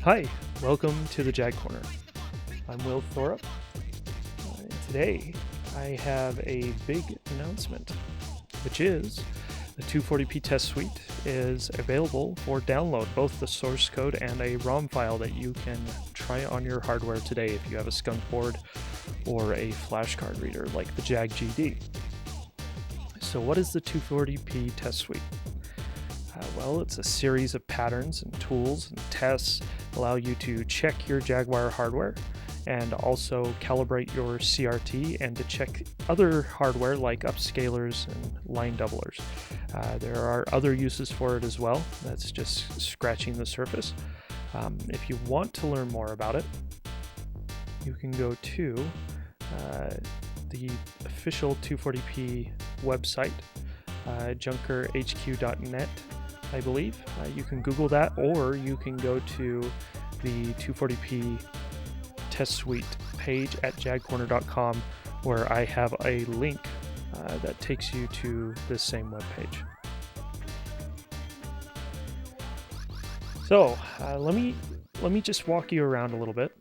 Hi, welcome to the JagCorner. I'm Will Thorup. And today I have a big announcement, which is the 240p test suite is available for download, both the source code and a ROM file that you can try on your hardware today if you have a skunk board or a flash card reader like the Jag GD. So what is the 240p test suite? Well, it's a series of patterns and tools and tests allow you to check your Jaguar hardware and also calibrate your CRT and to check other hardware like upscalers and line doublers. There are other uses for it as well. That's just scratching the surface. If you want to learn more about it, you can go to the official 240p website, junkerhq.net. I believe. You can Google that, or you can go to the 240p test suite page at JagCorner.com, where I have a link that takes you to this same webpage. So let me just walk you around a little bit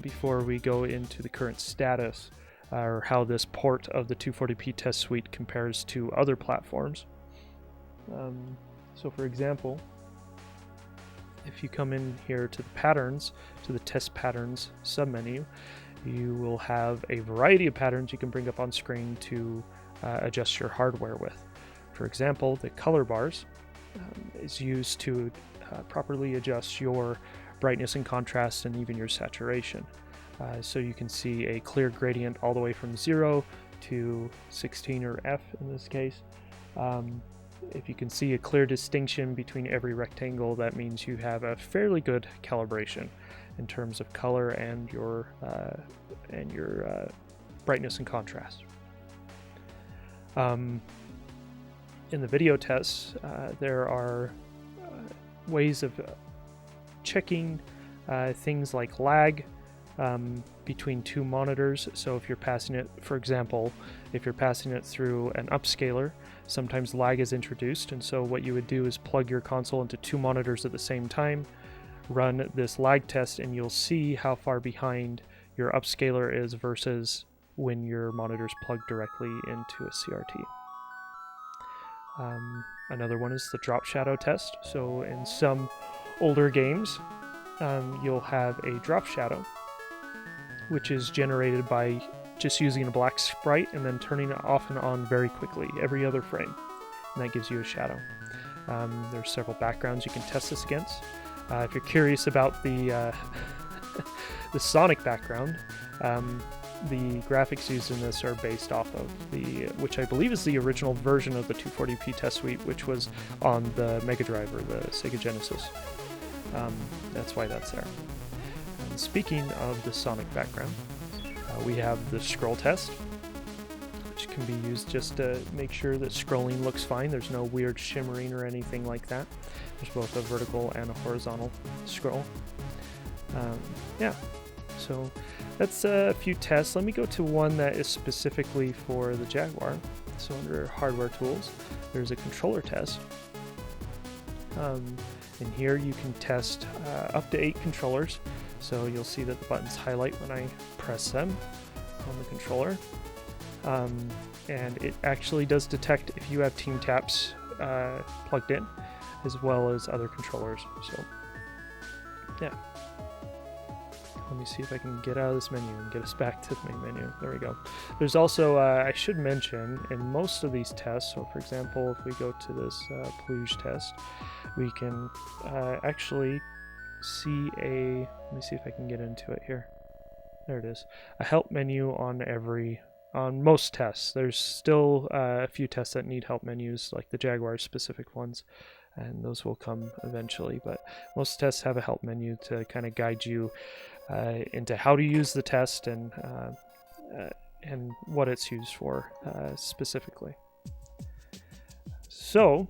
before we go into the current status or how this port of the 240p test suite compares to other platforms. So for example, if you come in here to the patterns, to the test patterns submenu, you will have a variety of patterns you can bring up on screen to adjust your hardware with. For example, the color bars is used to properly adjust your brightness and contrast and even your saturation. So you can see a clear gradient all the way from 0 to 16 or F in this case. If you can see a clear distinction between every rectangle, that means you have a fairly good calibration in terms of color and your brightness and contrast. In the video tests, there are ways of checking things like lag between two monitors. So if you're passing it, for example, if you're passing it through an upscaler, sometimes lag is introduced, and so what you would do is plug your console into two monitors at the same time, run this lag test, and you'll see how far behind your upscaler is versus when your monitor's plugged directly into a CRT. Another one is the drop shadow test. So in some older games, you'll have a drop shadow, which is generated by just using a black sprite and then turning it off and on very quickly every other frame, and that gives you a shadow. There's several backgrounds you can test this against. If you're curious about the the Sonic background, the graphics used in this are based off of which I believe is the original version of the 240p test suite, which was on the Mega Drive or the Sega Genesis. That's why that's there. And speaking of the Sonic background, we have the scroll test, which can be used just to make sure that scrolling looks fine. There's no weird shimmering or anything like that. There's both a vertical and a horizontal scroll. So that's a few tests. Let me go to one that is specifically for the Jaguar. So under hardware tools, there's a controller test. And here you can test up to 8 controllers. So you'll see that the buttons highlight when I press them on the controller. And it actually does detect if you have Team Taps plugged in, as well as other controllers. So, yeah. Let me see if I can get out of this menu and get us back to the main menu. There we go. There's also, I should mention, in most of these tests, so for example, if we go to this Pluge test, we can actually see let me see if I can get into it here. There it is. A help menu on most tests. There's still a few tests that need help menus, like the Jaguar specific ones, and those will come eventually, but most tests have a help menu to kind of guide you into how to use the test and what it's used for specifically. So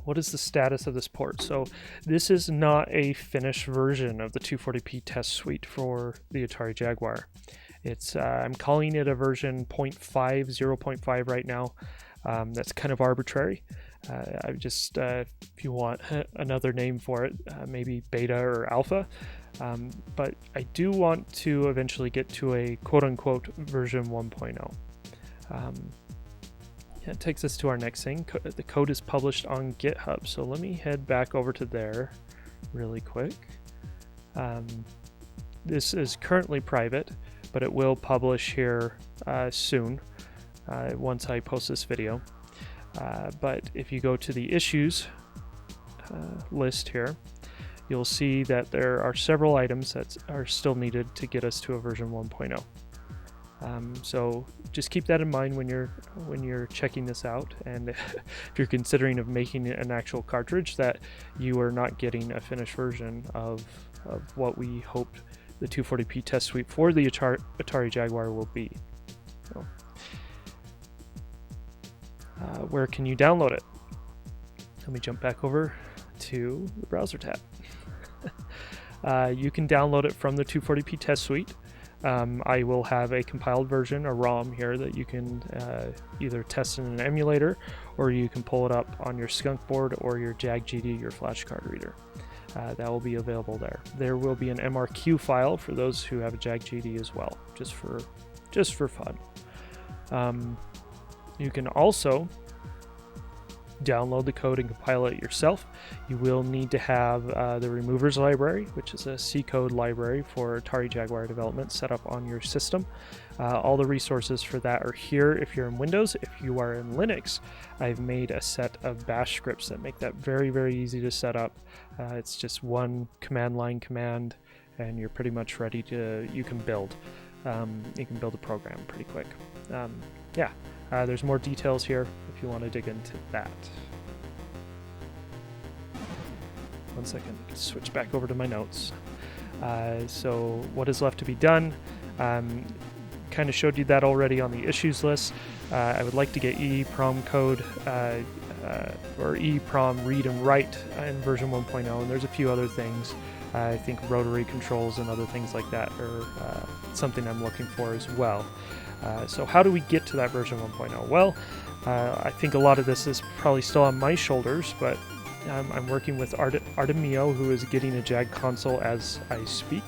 what is the status of this port? So this is not a finished version of the 240p test suite for the Atari Jaguar. It's I'm calling it a version 0.5 right now. That's kind of arbitrary. I just, if you want another name for it, maybe beta or alpha. But I do want to eventually get to a quote-unquote version 1.0. That takes us to our next thing. The code is published on GitHub, so let me head back over to there really quick. This is currently private, but it will publish here soon once I post this video. But if you go to the issues list here, you'll see that there are several items that are still needed to get us to a version 1.0. So just keep that in mind when you're checking this out, and if you're considering of making an actual cartridge, that you are not getting a finished version of what we hope the 240p test suite for the Atari Jaguar will be. So, where can you download it? Let me jump back over to the browser tab. You can download it from the 240p test suite. I will have a compiled version, a ROM here, that you can either test in an emulator, or you can pull it up on your skunk board or your JagGD, your flash card reader. That will be available there. There will be an MRQ file for those who have a JagGD as well, just for fun. You can also download the code and compile it yourself. You will need to have the removers library, which is a C code library for Atari Jaguar development, set up on your system. All the resources for that are here if you're in Windows. If you are in Linux, I've made a set of bash scripts that make that very, very easy to set up. It's just one command line command, and you're pretty much ready to, you can build a program pretty quick. There's more details here if you want to dig into that. One second, I can switch back over to my notes. So what is left to be done? Kind of showed you that already on the issues list. I would like to get EEPROM code or EEPROM read and write in version 1.0, and there's a few other things. I think rotary controls and other things like that are something I'm looking for as well. So how do we get to that version 1.0? Well, I think a lot of this is probably still on my shoulders, but I'm working with Artemio, who is getting a Jag console as I speak,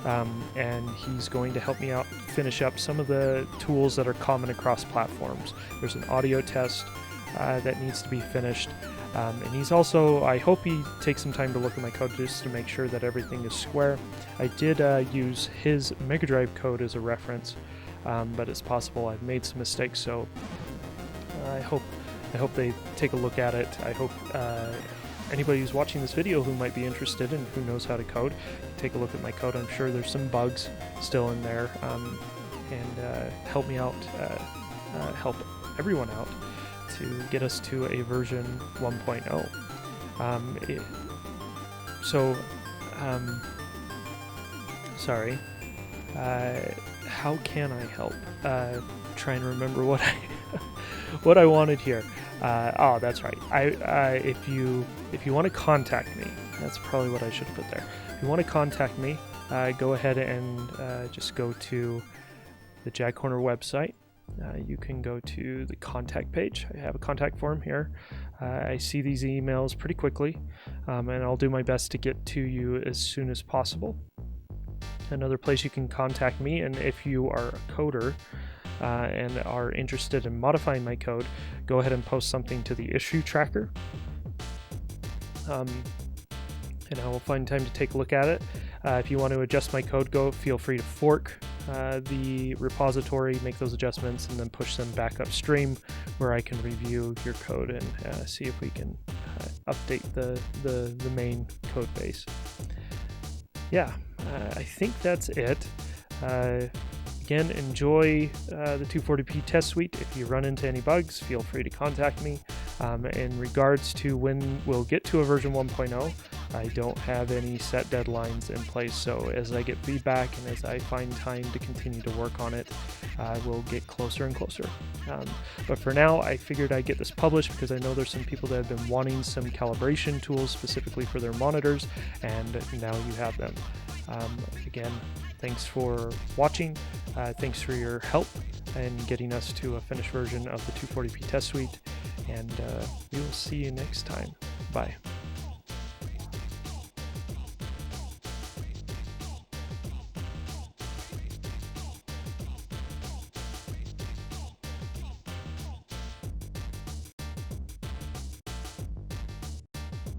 and he's going to help me out finish up some of the tools that are common across platforms. There's an audio test that needs to be finished, and he's also, I hope he takes some time to look at my code just to make sure that everything is square. I did use his Mega Drive code as a reference, but it's possible I've made some mistakes, so I hope they take a look at it. I hope anybody who's watching this video who might be interested and who knows how to code, take a look at my code. I'm sure there's some bugs still in there, and help me out, help everyone out to get us to a version 1.0. Sorry. How can I help? Trying to remember what I wanted here. Oh, that's right. If you want to contact me, that's probably what I should have put there. If you want to contact me, go ahead and just go to the JagCorner website. You can go to the contact page. I have a contact form here. I see these emails pretty quickly, and I'll do my best to get to you as soon as possible. Another place you can contact me, and if you are a coder and are interested in modifying my code, go ahead and post something to the issue tracker, and I will find time to take a look at it. If you want to adjust my code, feel free to fork the repository, make those adjustments, and then push them back upstream where I can review your code and see if we can update the main code base. Yeah, I think that's it. Again, enjoy the 240p test suite. If you run into any bugs, feel free to contact me. In regards to when we'll get to a version 1.0, I don't have any set deadlines in place, so as I get feedback and as I find time to continue to work on it, we'll get closer and closer. But for now, I figured I'd get this published because I know there's some people that have been wanting some calibration tools specifically for their monitors, and now you have them. Again, thanks for watching. Thanks for your help in getting us to a finished version of the 240p test suite. and we will see you next time. Bye.